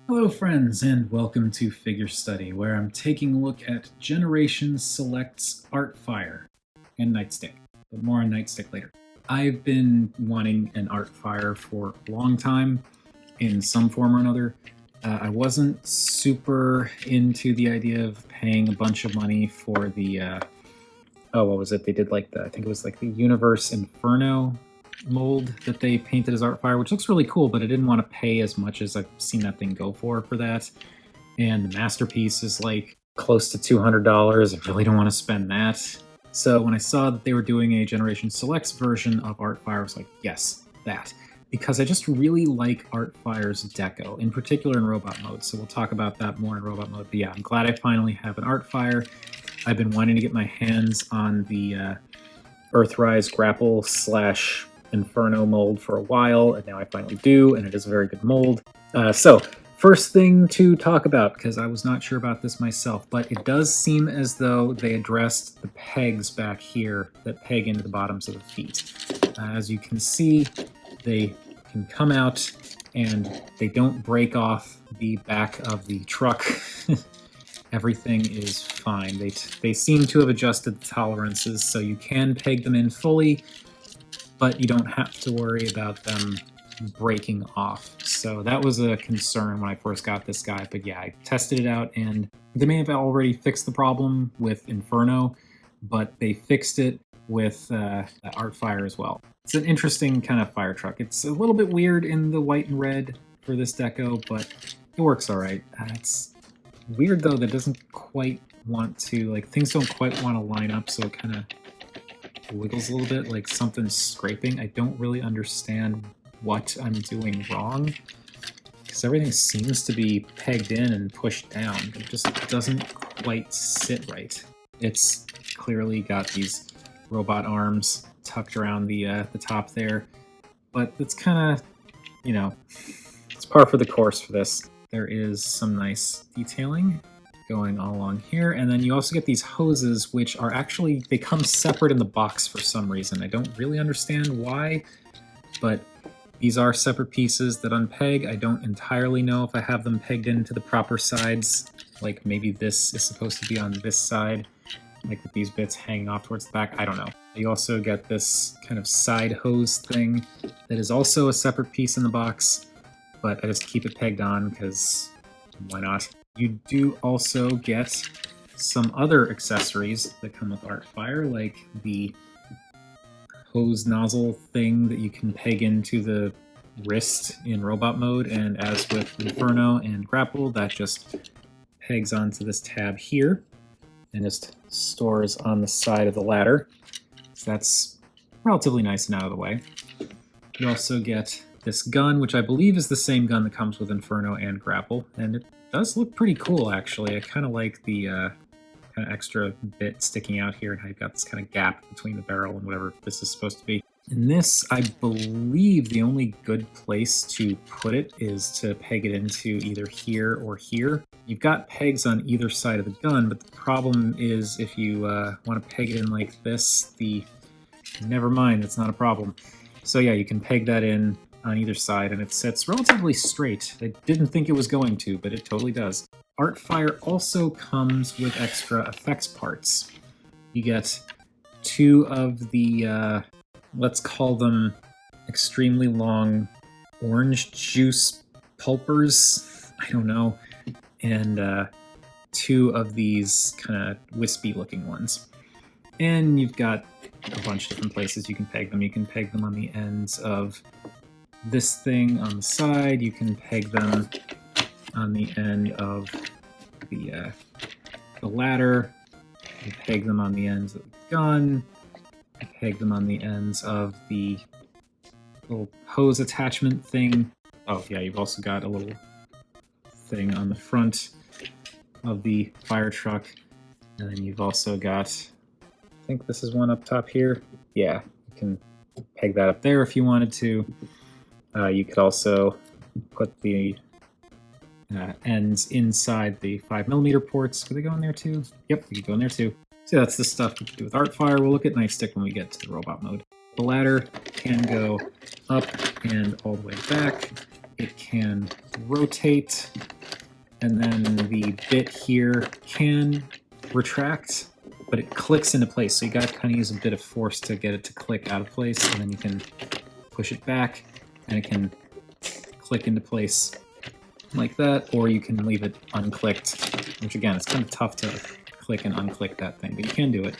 Hello friends, and welcome to Figure Study, where I'm taking a look at Generation Select's Artfire and Nightstick, but more on Nightstick later. I've been wanting an Artfire for a long time, in some form or another. I wasn't super into the idea of paying a bunch of money for the, what was it? They did like I think it was like the Universe Inferno mold that they painted as Artfire, which looks really cool, but I didn't want to pay as much as I've seen that thing go for that. And the masterpiece is like close to $200. I really don't want to spend that. So when I saw that they were doing a Generation Selects version of Artfire, I was like, yes, that. Because I just really like Artfire's deco, in particular in robot mode. So we'll talk about that more in robot mode. But yeah, I'm glad I finally have an Artfire. I've been wanting to get my hands on the Earthrise Grapple / Inferno mold for a while, and now I finally do, and it is a very good mold. So, first thing to talk about, because I was not sure about this myself, but it does seem as though they addressed the pegs back here that peg into the bottoms of the feet. As you can see, they can come out, and they don't break off the back of the truck. Everything is fine. They seem to have adjusted the tolerances, so you can peg them in fully, but you don't have to worry about them breaking off. So that was a concern when I first got this guy, but yeah, I tested it out, and they may have already fixed the problem with Inferno, but they fixed it with Artfire as well. It's an interesting kind of fire truck. It's a little bit weird in the white and red for this deco, but it works all right. It's weird though that it doesn't quite want to, like, things don't quite want to line up, so it kind of wiggles a little bit, like something's scraping. I don't really understand what I'm doing wrong, because everything seems to be pegged in and pushed down, but it just doesn't quite sit right. It's clearly got these robot arms tucked around the top there, but it's kind of, you know, it's par for the course for this. There is some nice detailing going all along here, and then you also get these hoses, which are actually, they come separate in the box for some reason. I don't really understand why, but these are separate pieces that unpeg. I don't entirely know if I have them pegged into the proper sides, like maybe this is supposed to be on this side, like with these bits hanging off towards the back. I don't know. You also get this kind of side hose thing that is also a separate piece in the box, but I just keep it pegged on because why not? You do also get some other accessories that come with Artfire, like the hose nozzle thing that you can peg into the wrist in robot mode, and as with Inferno and Grapple, that just pegs onto this tab here and just stores on the side of the ladder. So that's relatively nice and out of the way. You also get this gun, which I believe is the same gun that comes with Inferno and Grapple, and it does look pretty cool, actually. I kind of like the kind of extra bit sticking out here, and how you've got this kind of gap between the barrel and whatever this is supposed to be. In this, I believe the only good place to put it is to peg it into either here or here. You've got pegs on either side of the gun, but the problem is if you want to peg it in like this, never mind, that's not a problem. So yeah, you can peg that in on either side, and it sits relatively straight. I didn't think it was going to, but it totally does. Artfire also comes with extra effects parts. You get two of the, let's call them extremely long orange juice pulpers, I don't know, and two of these kind of wispy looking ones. And you've got a bunch of different places you can peg them. You can peg them on the ends of this thing on the side, you can peg them on the end of the ladder, you peg them on the ends of the gun, you peg them on the ends of the little hose attachment thing. Oh yeah, you've also got a little thing on the front of the fire truck, and then you've also got, I think this is one up top here. Yeah, you can peg that up there if you wanted to. You could also put the ends inside the 5mm ports. Could they go in there too? Yep, they could go in there too. So that's the stuff we can do with Artfire. We'll look at Nightstick when we get to the robot mode. The ladder can go up and all the way back. It can rotate and then the bit here can retract, but it clicks into place. So you got to kind of use a bit of force to get it to click out of place, and then you can push it back and it can click into place like that, or you can leave it unclicked, which again, it's kind of tough to click and unclick that thing, but you can do it.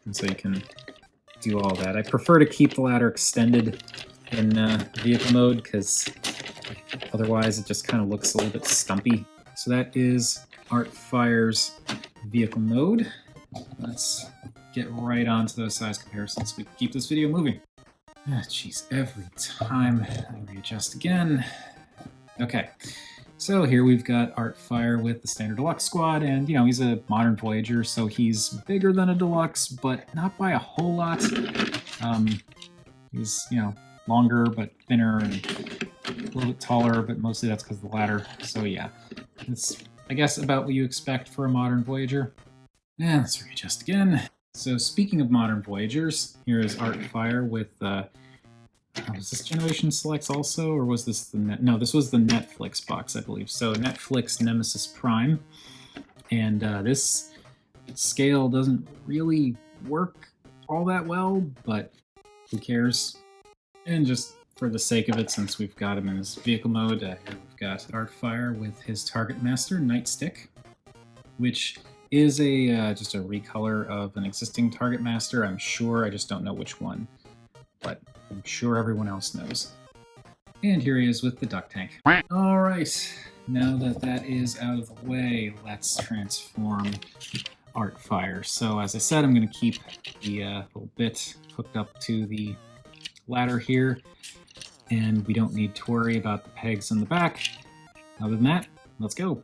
And so you can do all that. I prefer to keep the ladder extended in vehicle mode because otherwise it just kind of looks a little bit stumpy. So that is Artfire's vehicle mode. Let's get right on to those size comparisons so we can keep this video moving. Ah, jeez, every time I readjust again. Okay, so here we've got Artfire with the standard deluxe squad, and you know, he's a modern Voyager, so he's bigger than a deluxe, but not by a whole lot. He's, you know, longer but thinner and a little bit taller, but mostly that's because of the ladder. So yeah, it's, I guess, about what you expect for a modern Voyager. And let's readjust again. So speaking of modern Voyagers, here is Artfire with was this Generation Selects also, or was this the no, this was the Netflix box, I believe. So Netflix Nemesis Prime, and this scale doesn't really work all that well, but who cares? And just for the sake of it, since we've got him in his vehicle mode, here we've got Artfire with his Target Master Nightstick, which is a just a recolor of an existing Target Master, I'm sure. I just don't know which one, but I'm sure everyone else knows. And here he is with the duck tank. All right, now that that is out of the way, let's transform Artfire. So as I said, I'm going to keep the little bit hooked up to the ladder here, and we don't need to worry about the pegs in the back. Other than that, let's go.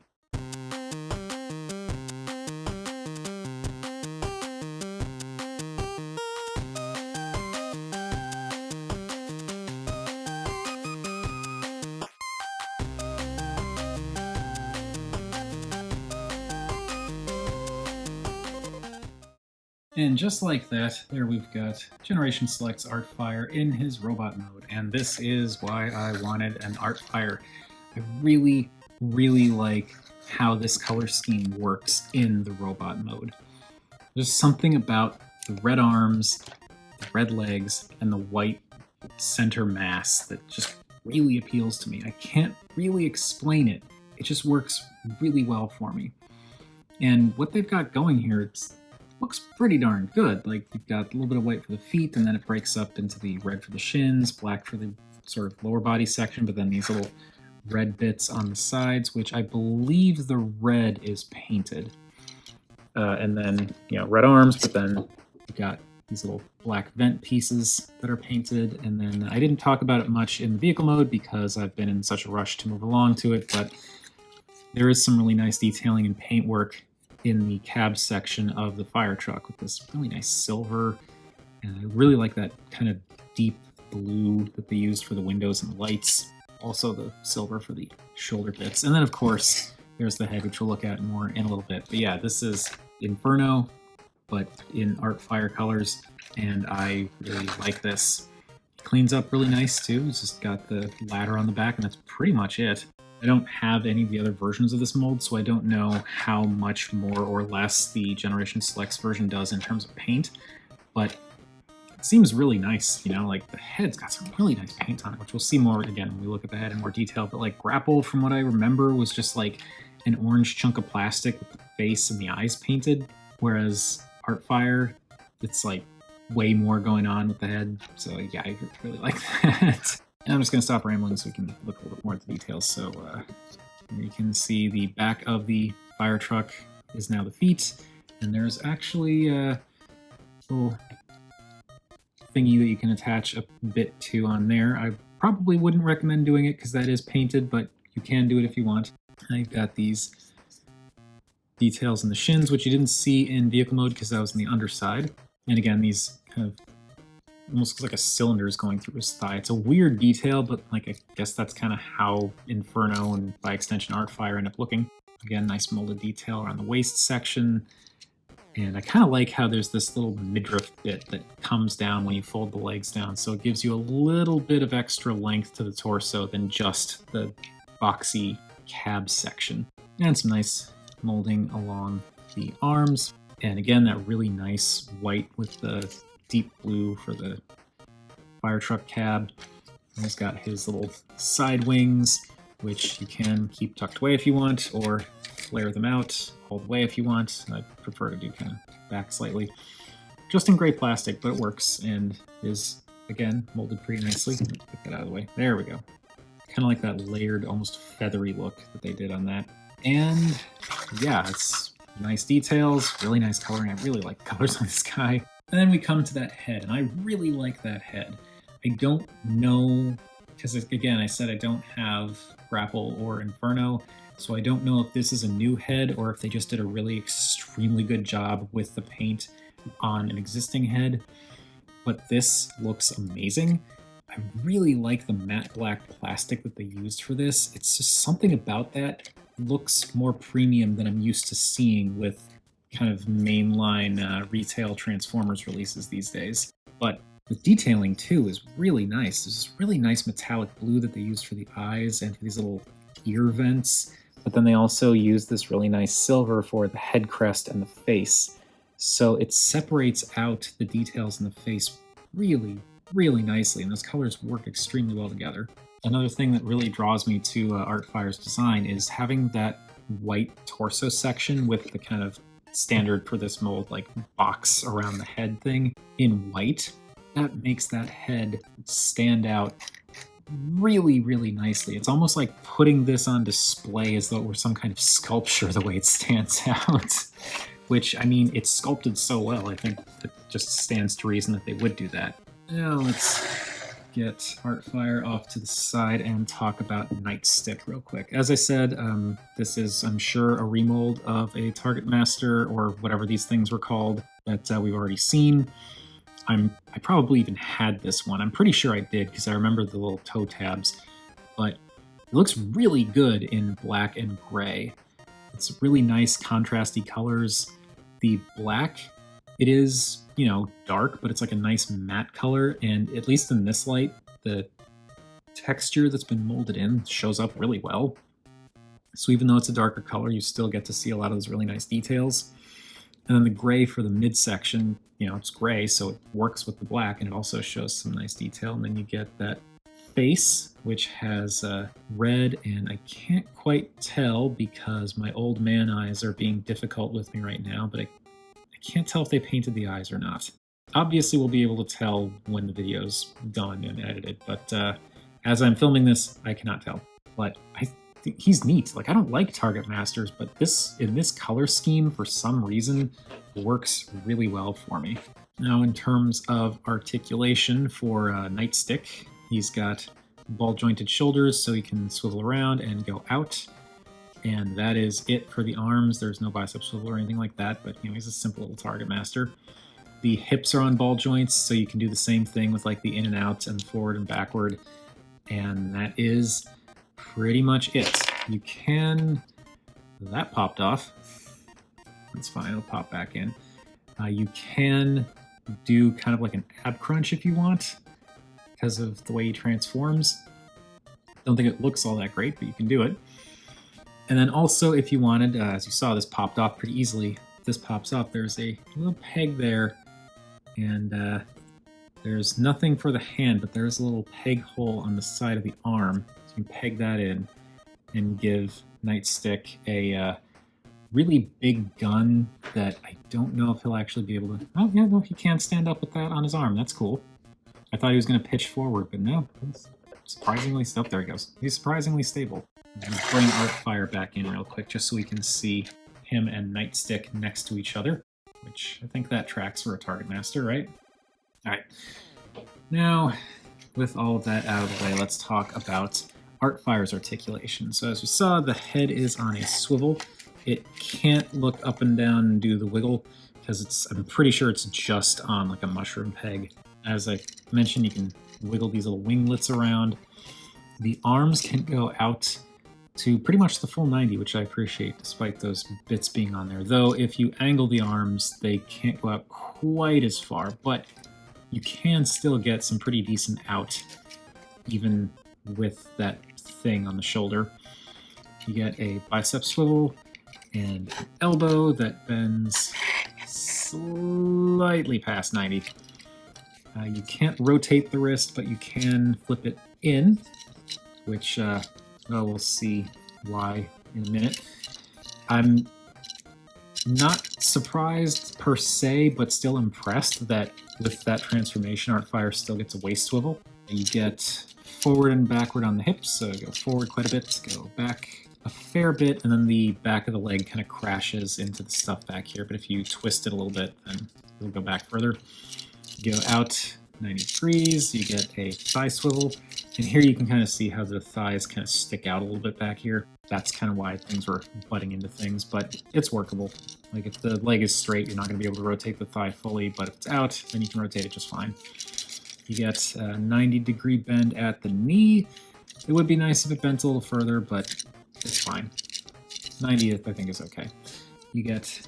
And just like that, there we've got Generation Selects Artfire in his robot mode, and this is why I wanted an Artfire. I really, really like how this color scheme works in the robot mode. There's something about the red arms, the red legs, and the white center mass that just really appeals to me. I can't really explain it. It just works really well for me. And what they've got going here, looks pretty darn good. Like, you've got a little bit of white for the feet, and then it breaks up into the red for the shins, black for the sort of lower body section, but then these little red bits on the sides, which I believe the red is painted. And then, you know, red arms, but then you've got these little black vent pieces that are painted. And then I didn't talk about it much in the vehicle mode because I've been in such a rush to move along to it, but there is some really nice detailing and paint work in the cab section of the fire truck with this really nice silver, and I really like that kind of deep blue that they used for the windows and the lights, also the silver for the shoulder bits, and then of course there's the head, which we'll look at more in a little bit. But yeah, this is Inferno, but in Artfire colors, and I really like this. It cleans up really nice too. It's just got the ladder on the back, and that's pretty much it. I don't have any of the other versions of this mold, so I don't know how much more or less the Generation Selects version does in terms of paint, but it seems really nice, you know, like the head's got some really nice paint on it, which we'll see more again when we look at the head in more detail, but like Grapple, from what I remember, was just like an orange chunk of plastic with the face and the eyes painted, whereas Artfire, it's like way more going on with the head, so yeah, I really like that. And I'm just going to stop rambling so we can look a little bit more at the details. So you can see the back of the fire truck is now the feet, and there's actually a little thingy that you can attach a bit to on there. I probably wouldn't recommend doing it because that is painted, but you can do it if you want. I've got these details in the shins, which you didn't see in vehicle mode because that was in the underside. And again, these kind of almost looks like a cylinder is going through his thigh. It's a weird detail, but like I guess that's kind of how Inferno and by extension Artfire end up looking. Again, nice molded detail around the waist section. And I kind of like how there's this little midriff bit that comes down when you fold the legs down. So it gives you a little bit of extra length to the torso than just the boxy cab section. And some nice molding along the arms. And again, that really nice white with the deep blue for the fire truck cab. And he's got his little side wings, which you can keep tucked away if you want, or flare them out all the way if you want. I prefer to do kind of back slightly. Just in gray plastic, but it works and is, again, molded pretty nicely. Let's get that out of the way. There we go. Kind of like that layered, almost feathery look that they did on that. And yeah, it's nice details, really nice coloring. I really like the colors on this guy. And then we come to that head, and I really like that head. I don't know, because again, I said I don't have Grapple or Inferno, so I don't know if this is a new head or if they just did a really extremely good job with the paint on an existing head. But this looks amazing. I really like the matte black plastic that they used for this. It's just something about that looks more premium than I'm used to seeing with kind of mainline retail Transformers releases these days. But the detailing too is really nice. There's this really nice metallic blue that they used for the eyes and for these little ear vents. But then they also use this really nice silver for the head crest and the face. So it separates out the details in the face really, really nicely, and those colors work extremely well together. Another thing that really draws me to Artfire's design is having that white torso section with the kind of standard for this mold, like box around the head thing in white. That makes that head stand out really, really nicely. It's almost like putting this on display as though it were some kind of sculpture the way it stands out. Which, I mean, it's sculpted so well, I think it just stands to reason that they would do that. Now let's get Artfire off to the side and talk about Nightstick real quick. As I said, this is, I'm sure, a remold of a Target Master or whatever these things were called that we've already seen. I probably even had this one. I'm pretty sure I did because I remember the little toe tabs, but it looks really good in black and gray. It's really nice contrasty colors. The black, it is, you know, dark, but it's like a nice matte color, and at least in this light, the texture that's been molded in shows up really well. So even though it's a darker color, you still get to see a lot of those really nice details. And then the gray for the midsection, you know, it's gray, so it works with the black, and it also shows some nice detail. And then you get that face, which has red, and I can't quite tell because my old man eyes are being difficult with me right now, but I can't tell if they painted the eyes or not. Obviously, we'll be able to tell when the video's done and edited, but as I'm filming this, I cannot tell. But I think he's neat. Like, I don't like Target Masters, but this, in this color scheme, for some reason, works really well for me. Now, in terms of articulation for Nightstick, he's got ball-jointed shoulders so he can swivel around and go out. And that is it for the arms. There's no bicep swivel or anything like that, but you know, he's a simple little Target Master. The hips are on ball joints, so you can do the same thing with like the in and out and forward and backward. And that is pretty much it. You can... That popped off. That's fine, it'll pop back in. You can do kind of like an ab crunch if you want, because of the way he transforms. Don't think it looks all that great, but you can do it. And then also, if you wanted, as you saw, this popped off pretty easily. This pops off, there's a little peg there, and there's nothing for the hand, but there's a little peg hole on the side of the arm. So you can peg that in and give Nightstick a really big gun that I don't know if he'll actually be able to... Oh, yeah, no, he can stand up with that on his arm. That's cool. I thought he was going to pitch forward, but no. He's surprisingly... Oh, there he goes. He's surprisingly stable. I'm going to bring Artfire back in real quick just so we can see him and Nightstick next to each other, which I think that tracks for a Target Master, right? All right. Now, with all of that out of the way, let's talk about Artfire's articulation. So as we saw, the head is on a swivel. It can't look up and down and do the wiggle because I'm pretty sure it's just on like a mushroom peg. As I mentioned, you can wiggle these little winglets around. The arms can go out to pretty much the full 90, which I appreciate despite those bits being on there. Though if you angle the arms, they can't go out quite as far, but you can still get some pretty decent out even with that thing on the shoulder. You get a bicep swivel and an elbow that bends slightly past 90. You can't rotate the wrist, but you can flip it in, which we'll see why in a minute. I'm not surprised per se, but still impressed that with that transformation, Artfire still gets a waist swivel. You get forward and backward on the hips, so go forward quite a bit, go back a fair bit, and then the back of the leg kind of crashes into the stuff back here, but if you twist it a little bit, then it'll go back further. You go out 90 degrees, you get a thigh swivel, and here you can kind of see how the thighs kind of stick out a little bit back here. That's kind of why things were butting into things, but it's workable. Like if the leg is straight, you're not going to be able to rotate the thigh fully, but if it's out, then you can rotate it just fine. You get a 90-degree bend at the knee. It would be nice if it bent a little further, but it's fine. 90, I think, is okay. You get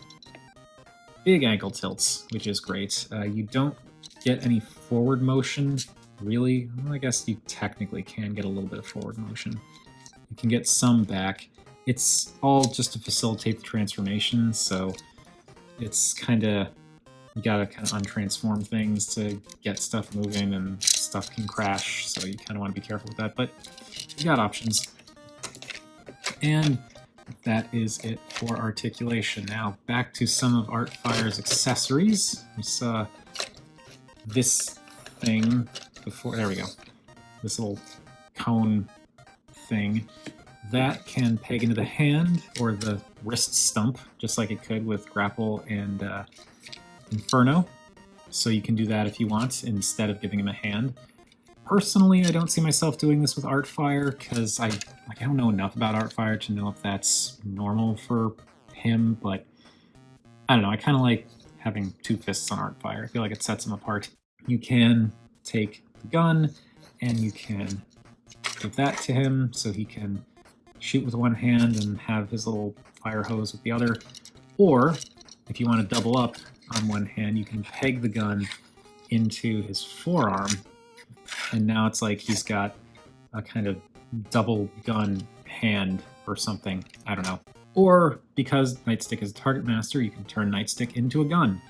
big ankle tilts, which is great. You don't get any forward motion, really. Well, I guess you technically can get a little bit of forward motion. You can get some back. It's all just to facilitate the transformation, so it's kind of, you gotta kind of untransform things to get stuff moving, and stuff can crash, so you kind of want to be careful with that, but you got options. And that is it for articulation. Now back to some of Artfire's accessories. We saw this thing before, there we go, this little cone thing that can peg into the hand or the wrist stump, just like it could with Grapple and Inferno. So you can do that if you want, instead of giving him a hand. Personally, I don't see myself doing this with Artfire, because I don't know enough about Artfire to know if that's normal for him, but I don't know, I kind of like having two fists on Artfire. I feel like it sets him apart. You can take the gun, and you can give that to him, so he can shoot with one hand and have his little fire hose with the other. Or, if you want to double up on one hand, you can peg the gun into his forearm, and now it's like he's got a kind of double gun hand or something. I don't know. Or, because Nightstick is a target master, you can turn Nightstick into a gun.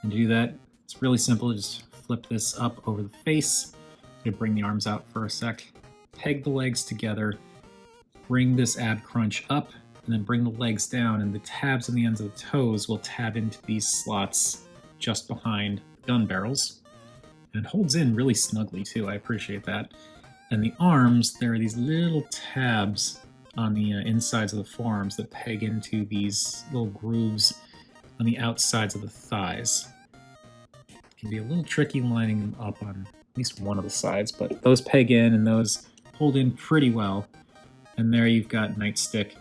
And to do that, it's really simple. Just flip this up over the face. I'm gonna bring the arms out for a sec. Peg the legs together. Bring this ab crunch up, and then bring the legs down, and the tabs on the ends of the toes will tab into these slots just behind gun barrels. And it holds in really snugly too, I appreciate that. And the arms, there are these little tabs on the insides of the forearms that peg into these little grooves on the outsides of the thighs. It can be a little tricky lining them up on at least one of the sides, but those peg in and those hold in pretty well. And there you've got Nightstick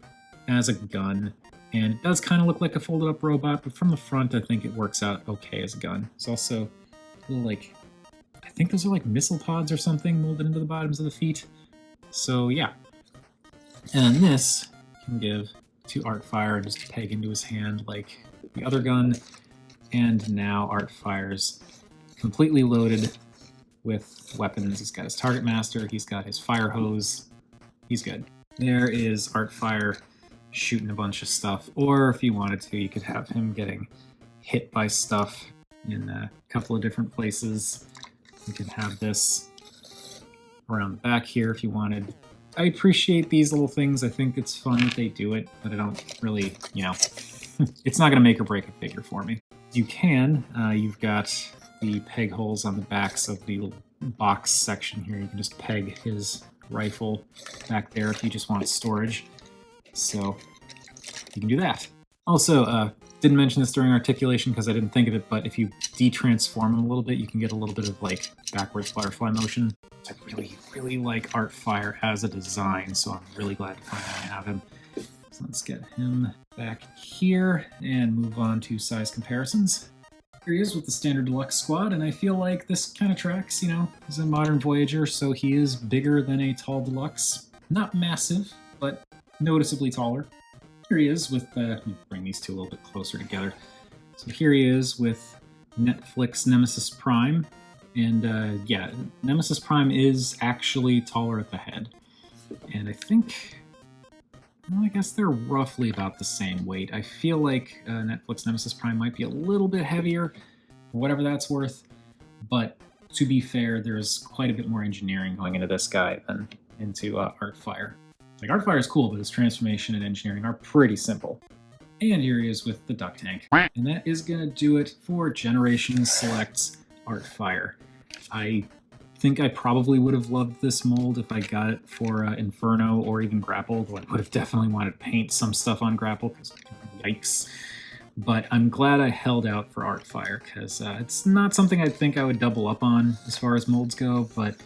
as a gun, and it does kind of look like a folded up robot, but from the front I think it works out okay as a gun. It's also a little like, I think those are like missile pods or something molded into the bottoms of the feet. So yeah. And this you can give to Artfire and just peg into his hand like the other gun. And now Artfire's completely loaded with weapons. He's got his target master, he's got his fire hose, he's good. There is Artfire shooting a bunch of stuff, or if you wanted to, you could have him getting hit by stuff in a couple of different places. You can have this around the back here if you wanted. I appreciate these little things. I think it's fun that they do it, but I don't really, you know, it's not going to make or break a figure for me. You can, you've got the peg holes on the backs of the little box section here. You can just peg his rifle back there if you just want storage. So you can do that. Also, didn't mention this during articulation because I didn't think of it, but if you de-transform him a little bit, you can get a little bit of like backwards butterfly motion. I really, really like Artfire as a design, so I'm really glad to finally have him. So let's get him back here and move on to size comparisons. Here he is with the standard deluxe squad, and I feel like this kind of tracks, you know, he's a modern Voyager, so he is bigger than a tall deluxe. Not massive, but noticeably taller. Here he is with, let me bring these two a little bit closer together. So here he is with Netflix Nemesis Prime, and yeah, Nemesis Prime is actually taller at the head. And I think Well, I guess they're roughly about the same weight. I feel like Netflix Nemesis Prime might be a little bit heavier, for whatever that's worth. But to be fair, there's quite a bit more engineering going into this guy than into Artfire. Like, Artfire is cool, but its transformation and engineering are pretty simple. And here he is with the duck tank. And that is going to do it for Generation Select's Artfire. I think I probably would have loved this mold if I got it for Inferno or even Grapple, though I would have definitely wanted to paint some stuff on Grapple, because yikes. But I'm glad I held out for Artfire, because it's not something I think I would double up on as far as molds go, but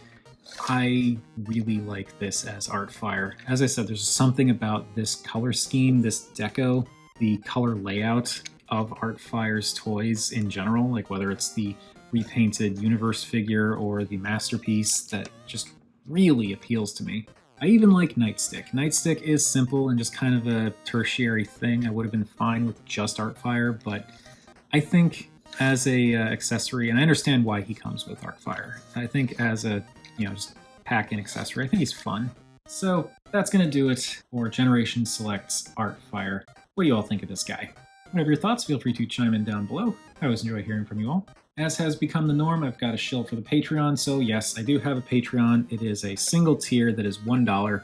I really like this as Artfire. As I said, there's something about this color scheme, this deco, the color layout of Artfire's toys in general, like whether it's the repainted universe figure or the masterpiece, that just really appeals to me. I even like Nightstick. Nightstick is simple and just kind of a tertiary thing. I would have been fine with just Artfire, but I think as a accessory, and I understand why he comes with Artfire, I think as a, just pack-in accessory, I think he's fun. So that's going to do it for Generation Select's Artfire. What do you all think of this guy? Whatever your thoughts, feel free to chime in down below. I always enjoy hearing from you all. As has become the norm, I've got a shill for the Patreon, so yes, I do have a Patreon. It is a single tier that is $1.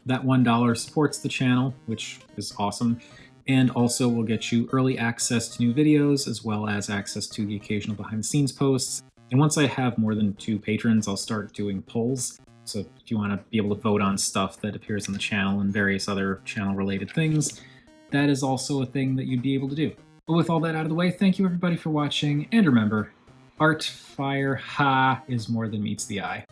That $1 supports the channel, which is awesome, and also will get you early access to new videos, as well as access to the occasional behind-the-scenes posts. And once I have more than 2 patrons, I'll start doing polls. So if you want to be able to vote on stuff that appears on the channel and various other channel-related things, that is also a thing that you'd be able to do. But with all that out of the way, thank you everybody for watching, and remember, Artfire, is more than meets the eye.